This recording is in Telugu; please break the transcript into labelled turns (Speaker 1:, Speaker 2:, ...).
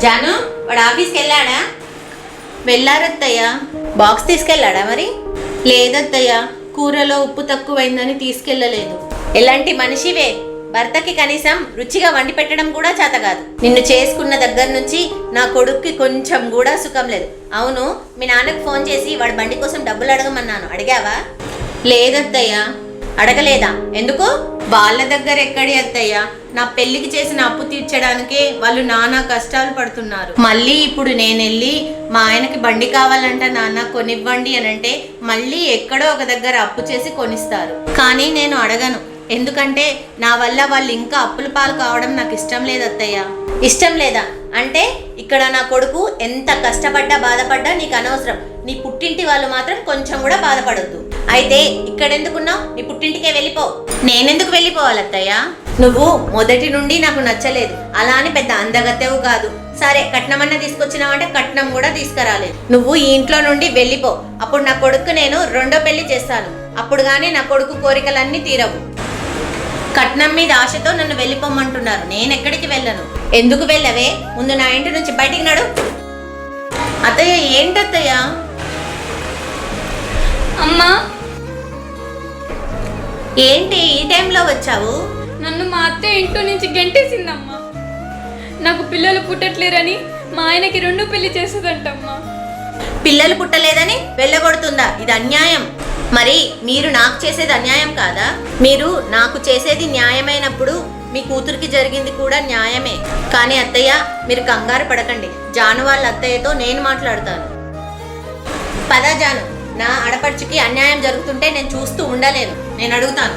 Speaker 1: జాను వాడు ఆఫీస్కి వెళ్ళాడా? వెళ్ళారత్తయ్య. బాక్స్ తీసుకెళ్ళాడా మరి? లేదత్తయ్య, కూరలో ఉప్పు తక్కువైందని తీసుకెళ్ళలేదు. ఎలాంటి మనిషివే, భర్తకి కనీసం రుచిగా వండి పెట్టడం కూడా చేత కాదు. నిన్ను చేసుకున్న దగ్గర నుంచి నా కొడుక్కి కొంచెం కూడా సుఖం లేదు. అవును, మీ నాన్నకు ఫోన్ చేసి వాడి బండి కోసం డబ్బులు అడగమన్నాను, అడిగావా? లేదత్తయ్య. అడగలేదా? ఎందుకు? వాళ్ళ దగ్గర ఎక్కడి అత్తయ్య, నా పెళ్లికి చేసిన అప్పు తీర్చడానికే వాళ్ళు నానా కష్టాలు పడుతున్నారు. మళ్ళీ ఇప్పుడు నేను వెళ్ళి మా ఆయనకి బండి కావాలంట నాన్న కొనివ్వండి అని అంటే మళ్ళీ ఎక్కడో ఒక దగ్గర అప్పు చేసి కొనిస్తారు. కానీ నేను అడగను, ఎందుకంటే నా వల్ల వాళ్ళు ఇంకా అప్పుల పాలు కావడం నాకు ఇష్టం లేదు అత్తయ్య. ఇష్టం లేదా అంటే ఇక్కడ నా కొడుకు ఎంత కష్టపడ్డా బాధపడ్డా నీకు అనవసరం. నీ పుట్టింటి వాళ్ళు మాత్రం కొంచెం కూడా బాధపడొద్దు. అయితే ఇక్కడ ఎందుకున్నావు? నీ పుట్టింటికే వెళ్ళిపో. నేనెందుకు వెళ్ళిపోవాలి అత్తయ్య? నువ్వు మొదటి నుండి నాకు నచ్చలేదు, అలా అని పెద్ద అందగత్తెవు కాదు. సరే, కట్నమన్నా తీసుకొచ్చినావంటే కట్నం కూడా తీసుకురాలేదు. నువ్వు ఈ ఇంట్లో నుండి వెళ్ళిపో. అప్పుడు నా కొడుకు నేను రెండో పెళ్లి చేస్తాను. అప్పుడు కానీ నా కొడుకు కోరికలన్నీ తీరవు. కట్నం మీద ఆశతో నన్ను వెళ్ళిపోమంటున్నారు. నేను ఎక్కడికి వెళ్ళను. ఎందుకు వెళ్ళవే? ముందు నా ఇంటి నుంచి బయటికి నడు. అత్తయ్య, ఏంటత్తయ్య?
Speaker 2: అమ్మా,
Speaker 1: ఏంటి ఈ టైంలో వచ్చావు?
Speaker 2: నన్ను మా అత్తయ్య ఇంట్లో నుంచి గెంటేసిందమ్మా. నాకు పిల్లలు పుట్టట్లేరని మా ఆయనకి రెండో పెళ్లి చేస్తుందంటమ్మా.
Speaker 1: పిల్లలు పుట్టలేదని వెళ్ళగొడుతుందా? ఇది అన్యాయం. మరి మీరు నాకు చేసేది అన్యాయం కాదా? మీరు నాకు చేసేది న్యాయమైనప్పుడు మీ కూతురికి జరిగింది కూడా న్యాయమే. కానీ అత్తయ్య, మీరు కంగారు పడకండి. జాను వాళ్ళ అత్తయ్యతో నేను మాట్లాడతాను. పదా జాను, నా ఆడపడుచుకి అన్యాయం జరుగుతుంటే నేను చూస్తూ ఉండలేను. నేను అడుగుతాను.